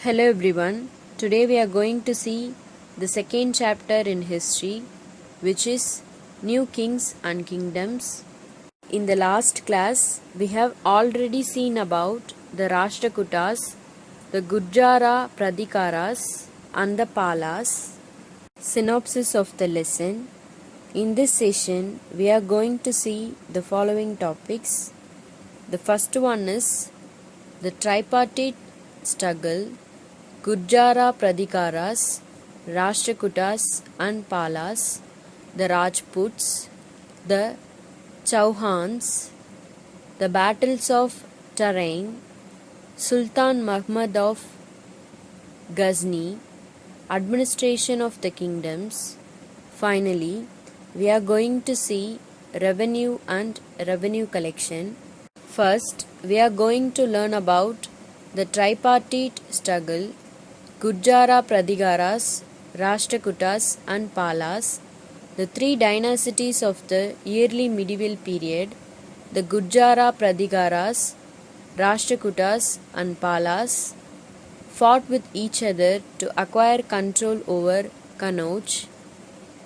Hello everyone. Today we are going to see the second chapter in history, which is New Kings and Kingdoms. In the last class, we have already seen about the Rashtrakutas, the Gurjara Pradikaras, and the Palas. Synopsis of the lesson. In this session, we are going to see the following topics. The first one is the tripartite struggle, Gurjara Pradikaras, Rashtrakutas and Palas, the Rajputs, the Chauhans, the battles of Tarain, Sultan Muhammad of Ghazni, administration of the kingdoms. Finally, we are going to see revenue and revenue collection. First, we are going to learn about the tripartite struggle, Gurjara Pradikaras, Rashtrakutas and Palas, the three dynasties of the early medieval period. The Gurjara Pradikaras, Rashtrakutas and Palas fought with each other to acquire control over Kannauj.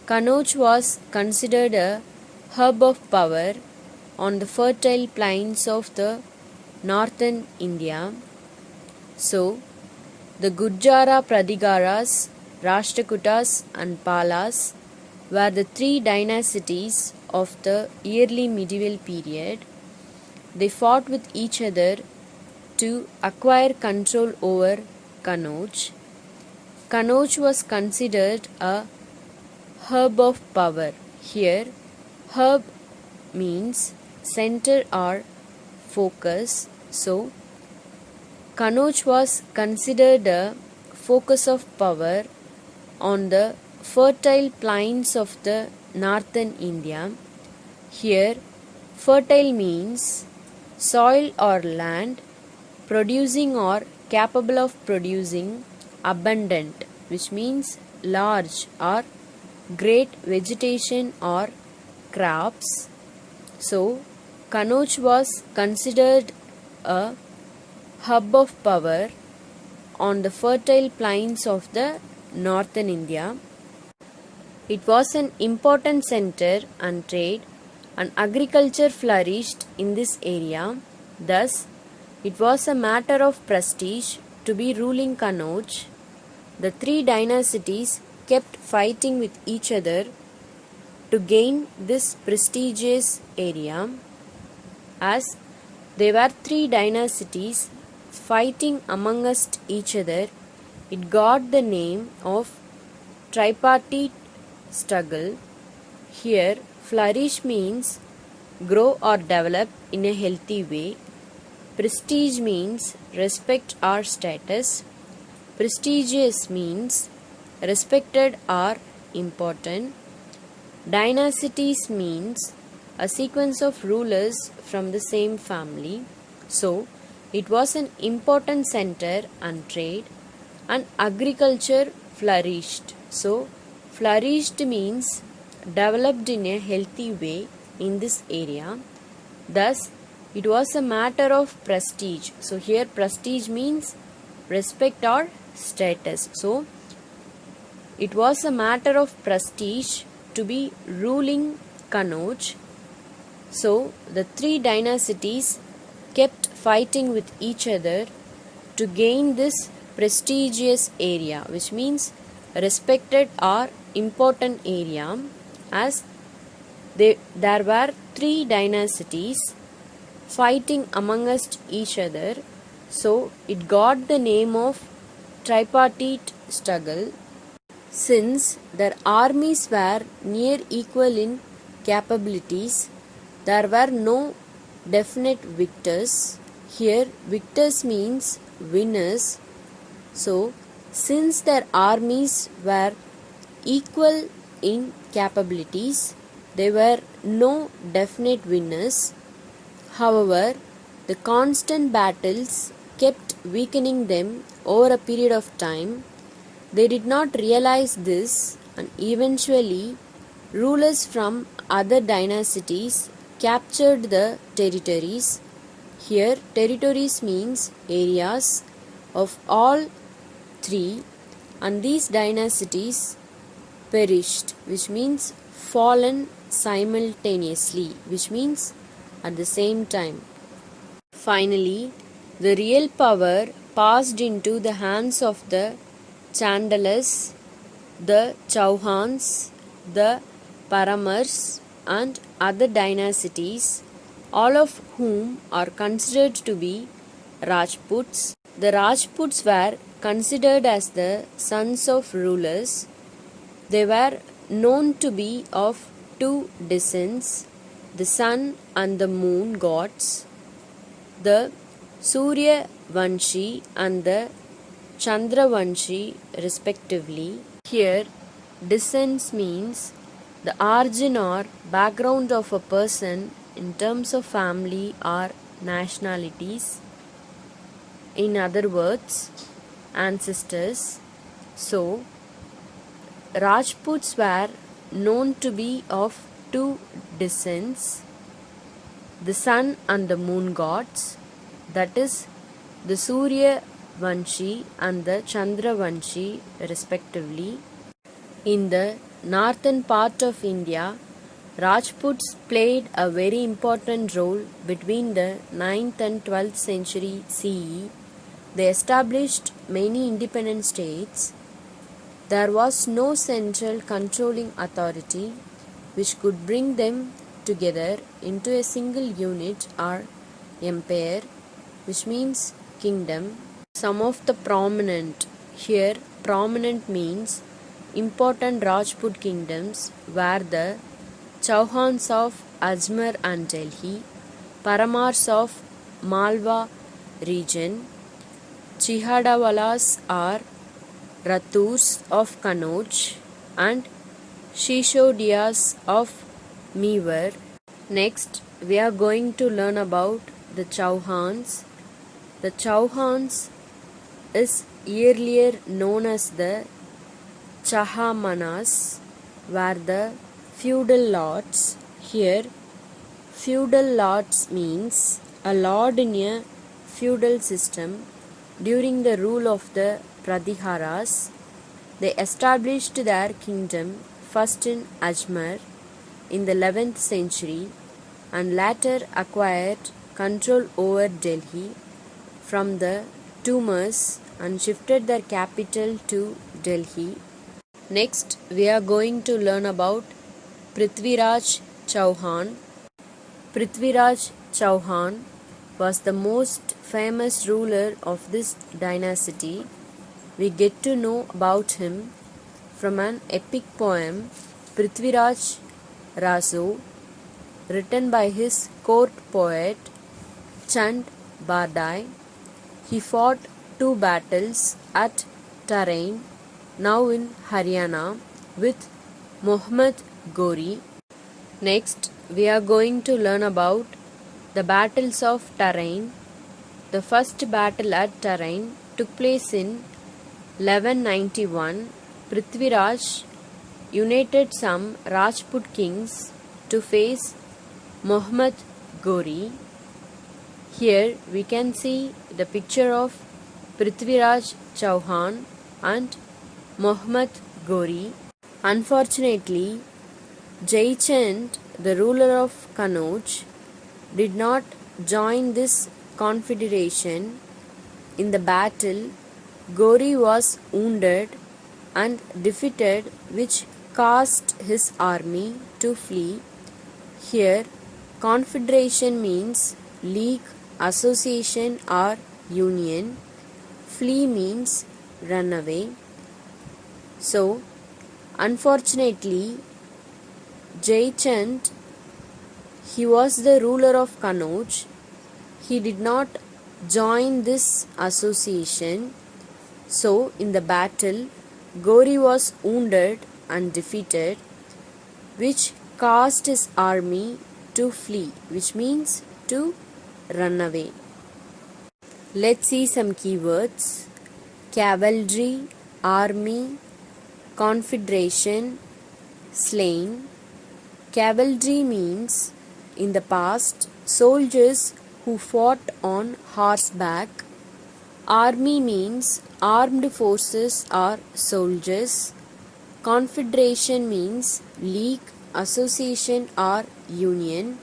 Kannauj was considered a hub of power on the fertile plains of the northern India. So, the Gurjara Pradikaras, Rashtrakutas and Palas were the three dynasties of the early medieval period. They fought with each other to acquire control over Kannauj. Kannauj was considered a hub of power. Here, hub means center or focus. So, Kannauj was considered a focus of power on the fertile plains of the northern India. Here, fertile means soil or land producing or capable of producing abundant, which means large or great vegetation or crops. So, Kannauj was considered a hub of power on the fertile plains of the northern India. It was an important center and trade and agriculture flourished in this area. Thus, it was a matter of prestige to be ruling Kannauj. The three dynasties kept fighting with each other to gain this prestigious area. As there were three dynasties fighting amongst each other, it got the name of tripartite struggle. Here, flourish means grow or develop in a healthy way. Prestige means respect or status. Prestigious means respected or important. Dynasties means a sequence of rulers from the same family. So, it was an important center and trade and agriculture flourished. So, flourished means developed in a healthy way in this area. Thus, it was a matter of prestige. So, here prestige means respect or status. So, it was a matter of prestige to be ruling Kannauj. So, the three dynasties kept fighting with each other to gain this prestigious area, which means respected or important area, as there were three dynasties fighting amongst each other. So, it got the name of tripartite struggle. Since their armies were near equal in capabilities, there were no definite victors. Here, victors means winners. So, since their armies were equal in capabilities, there were no definite winners. However, the constant battles kept weakening them over a period of time. They did not realize this, and eventually rulers from other dynasties captured the territories. Here, territories means areas of all 3, and these dynasties perished, which means fallen simultaneously, which means at the same time. Finally, the real power passed into the hands of the Chandalas, the Chauhans, the Paramars, and other dynasties, all of whom are considered to be Rajputs. The Rajputs were considered as the sons of rulers. They were known to be of two descents, the sun and the moon gods, the Surya Vanshi and the Chandra Vanshi respectively. Here, descents means the origin or background of a person in terms of family or nationalities. In other words, ancestors. So, Rajputs were known to be of two descents, the sun and the moon gods, that is, the Surya Vanshi and the Chandra Vanshi respectively. In the northern part of India, Rajputs played a very important role between the 9th and 12th century CE. They established many independent states. There was no central controlling authority which could bring them together into a single unit or empire, which means kingdom. Some of the prominent, here prominent means important Rajput kingdoms were the Chauhans of Ajmer and Delhi, Paramars of Malwa region, Chihadawalas or Raturs of Kannauj, and Shishodiyas of Mewar. Next, we are going to learn about the Chauhans. The Chauhans is earlier known as the Chahamanas, were the feudal lords. Here, feudal lords means a lord in a feudal system. During the rule of the Pratiharas, they established their kingdom first in Ajmer in the 11th century and later acquired control over Delhi from the Tumars and shifted their capital to Delhi. Next, we are going to learn about Prithviraj Chauhan. Prithviraj Chauhan was the most famous ruler of this dynasty. We get to know about him from an epic poem, Prithviraj Raso, written by his court poet Chand Bardai. He fought two battles at Tarain, now in Haryana, with Muhammad Ghori. Next, we are going to learn about the battles of Tarain. The first battle at Tarain took place in 1191. Prithviraj united some Rajput kings to face Muhammad Ghori. Here we can see the picture of Prithviraj Chauhan and Muhammad Ghori. Unfortunately, Jaichand, the ruler of Kannauj, did not join this confederation. In the battle, Ghori was wounded and defeated, which caused his army to flee. Here, confederation means league, association or union. Flee means run away. So, unfortunately, Jaichand, he was the ruler of Kannauj. He did not join this association. So, in the battle, Ghori was wounded and defeated, which caused his army to flee, which means to run away. Let's see some keywords. Cavalry, army, confederation, slain. Cavalry means in the past soldiers who fought on horseback. Army means armed forces or soldiers. Confederation means league, association or union.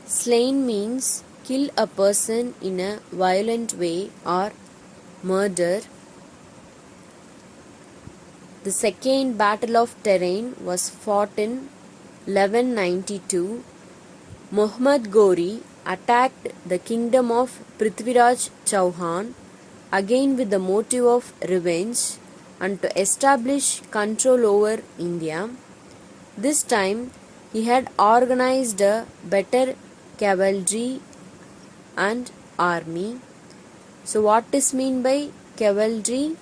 Slain means kill a person in a violent way or murder. The Second Battle of Tarain was fought in 1192. Muhammad Ghori attacked the kingdom of Prithviraj Chauhan again with the motive of revenge and to establish control over India. This time he had organized a better cavalry and army. So what is meant by cavalry?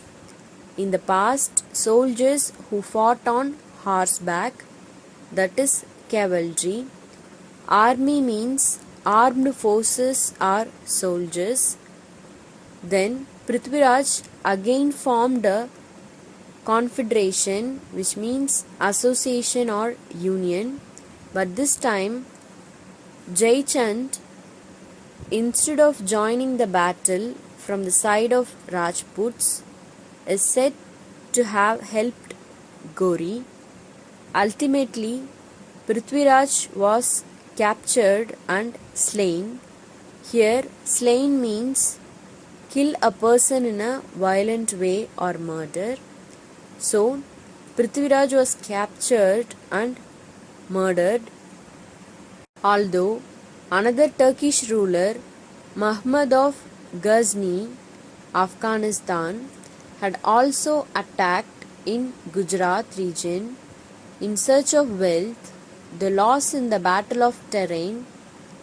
In the past, soldiers who fought on horseback, that is cavalry. Army means armed forces or soldiers. Then Prithviraj again formed a confederation, which means association or union, but this time Jaichand, instead of joining the battle from the side of Rajputs, is said to have helped Ghori. Ultimately, Prithviraj was captured and slain. Here, slain means kill a person in a violent way or murder. So, Prithviraj was captured and murdered. Although another Turkish ruler, Muhammad of Ghazni, Afghanistan, had also attacked in Gujarat region in search of wealth, the loss in the Battle of Tarain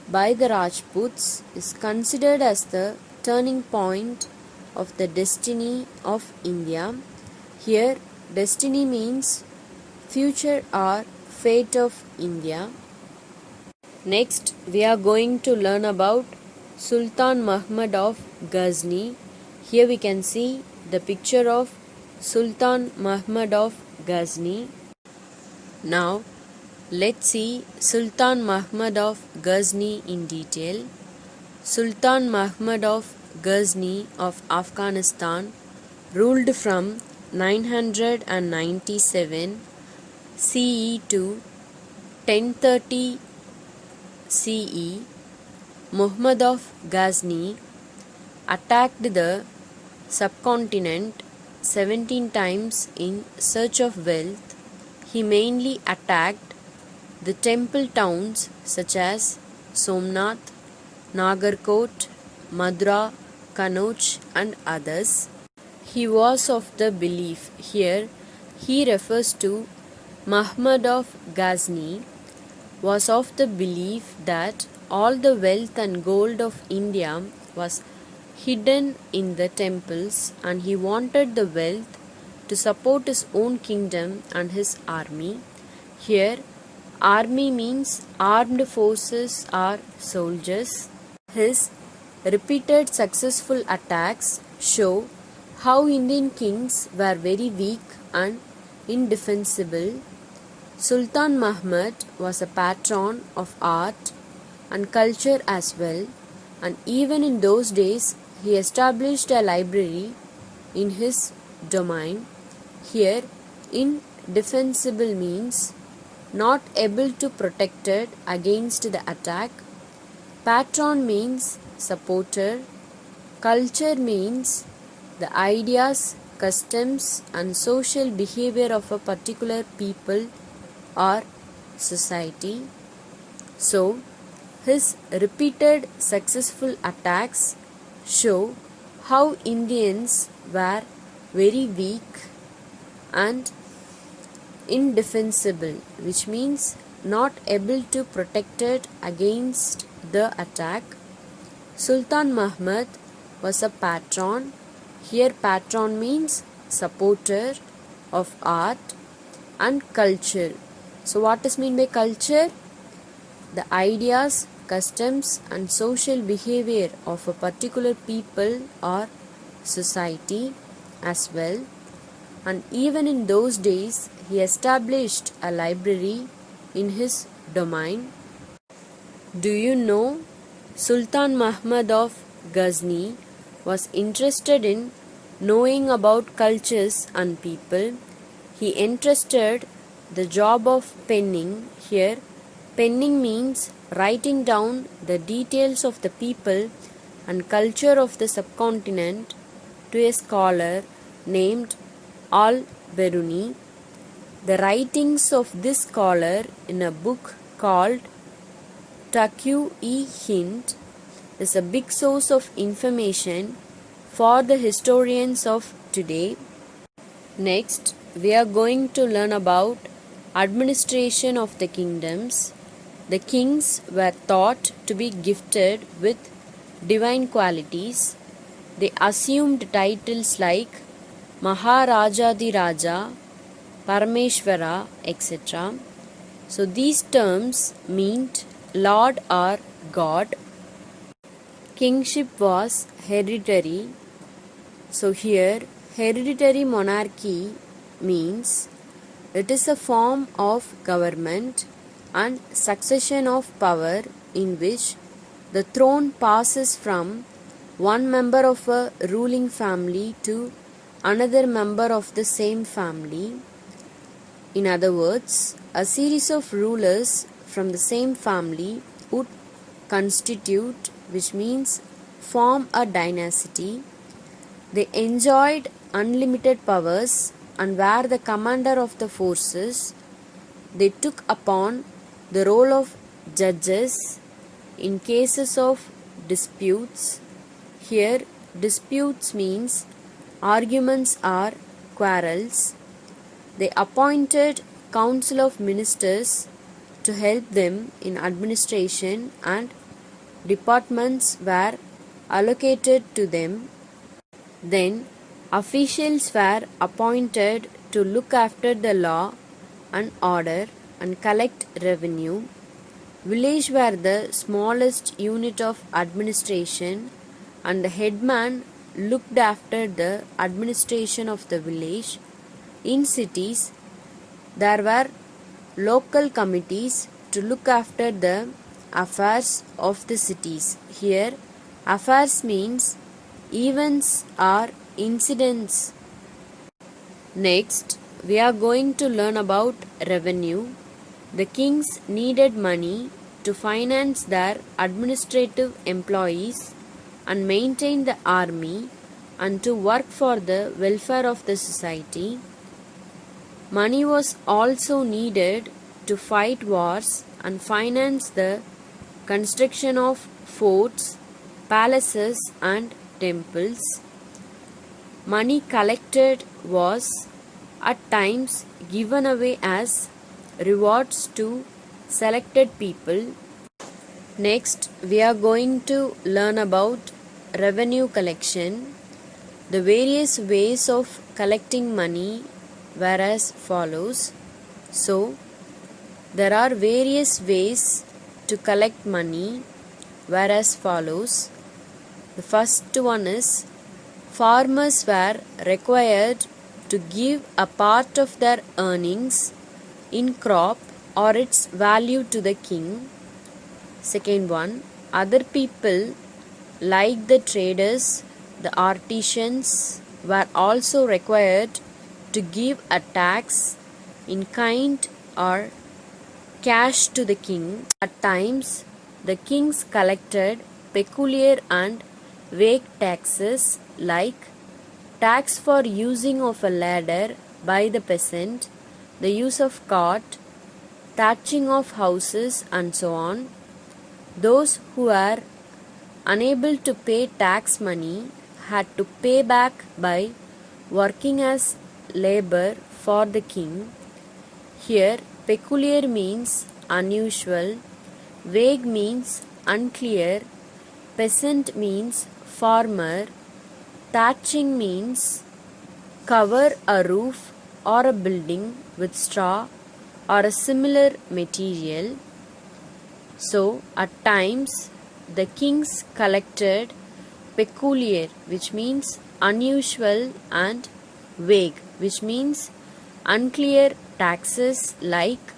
by the Rajputs is considered as the turning point of the destiny of India. Here, destiny means future or fate of India. Next, we are going to learn about Sultan Muhammad of Ghazni. Here we can see the picture of Sultan Muhammad of Ghazni. Now, let's see Sultan Muhammad of Ghazni in detail. Sultan Muhammad of Ghazni of Afghanistan ruled from 997 CE to 1030 CE. Muhammad of Ghazni attacked the subcontinent 17 times in search of wealth. He mainly attacked the temple towns such as Somnath, Nagarkot, Mathura, Kanauj and others. He was of the belief, here he refers to Muhammad of Ghazni, was of the belief that all the wealth and gold of India was hidden in the temples, and he wanted the wealth to support his own kingdom and his army. Here, army means armed forces or soldiers. His repeated successful attacks show how Indian kings were very weak and indefensible. Sultan Muhammad was a patron of art and culture as well, and even in those days he established a library in his domain. Here, indefensible means not able to protect it against the attack. Patron means supporter. Culture means the ideas, customs and social behavior of a particular people or society. So, his repeated successful attacks show how Indians were very weak and indefensible, which means not able to protect it against the attack. Sultan Muhammad was a patron. Here patron means supporter of art and culture. So what is meant by culture? The ideas, customs and social behavior of a particular people or society as well. And even in those days he established a library in his domain. Do you know Sultan Muhammad of Ghazni was interested in knowing about cultures and people. He entrusted the job of penning. Here, penning means writing down the details of the people and culture of the subcontinent to a scholar named Al-Biruni. The writings of this scholar in a book called Taqi-i-Hind is a big source of information for the historians of today. Next, we are going to learn about administration of the kingdoms. The kings were thought to be gifted with divine qualities. They assumed titles like Maharajadiraja, Parameshwara, etc. So these terms meant Lord or God. Kingship was hereditary. So here, hereditary monarchy means it is a form of government and succession of power in which the throne passes from one member of a ruling family to another member of the same family. In other words, a series of rulers from the same family would constitute, which means form a dynasty. They enjoyed unlimited powers and were the commander of the forces. They took upon the role of judges in cases of disputes. Here, disputes means arguments or quarrels. They appointed council of ministers to help them in administration, and departments were allocated to them. Then officials were appointed to look after the law and order and collect revenue. Villages were the smallest unit of administration, and the headman looked after the administration of the village. In cities, there were local committees to look after the affairs of the cities. Here, affairs means events or incidents. Next, we are going to learn about revenue. The kings needed money to finance their administrative employees and maintain the army and to work for the welfare of the society. Money was also needed to fight wars and finance the construction of forts, palaces, and temples. Money collected was at times given away as rewards to selected people. Next, we are going to learn about revenue collection. The various ways of collecting money were as follows. So, there are various ways to collect money were as follows. The first one is farmers were required to give a part of their earnings in crop or its value to the king. Second one, other people like the traders, the artisans were also required to give a tax in kind or cash to the king. At times, the kings collected peculiar and vague taxes like tax for using of a ladder by the peasant, the use of cart, thatching of houses, and so on. Those who were unable to pay tax money had to pay back by working as labor for the king. Here, peculiar means unusual, vague means unclear, peasant means farmer, thatching means cover a roof or a building with straw or a similar material. So, at times, the kings collected peculiar, which means unusual, and vague, which means unclear taxes like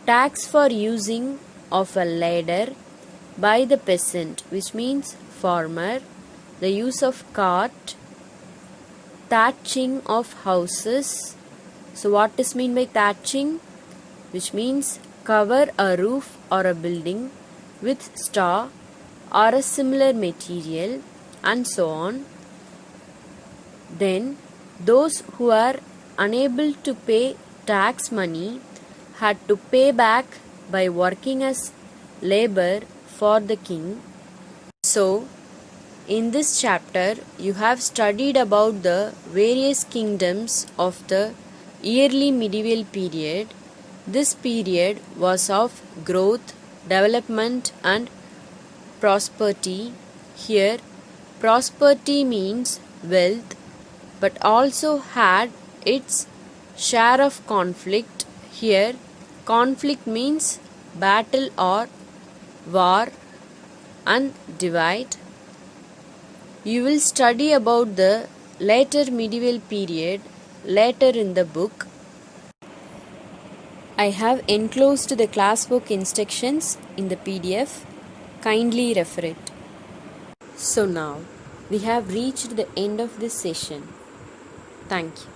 tax for using of a ladder by the peasant, which means farmer, the use of cart, thatching of houses. So what is mean by thatching? Which means cover a roof or a building with straw or a similar material, and so on. Then those who are unable to pay tax money had to pay back by working as labor for the king. So in this chapter you have studied about the various kingdoms of the early medieval period. This period was of growth, development and prosperity. Here prosperity means wealth, but also had its share of conflict. Here conflict means battle or war and divide. You will study about the later medieval period later in the book. I have enclosed the classwork instructions in the PDF. Kindly refer it. So now we have reached the end of this session. Thank you.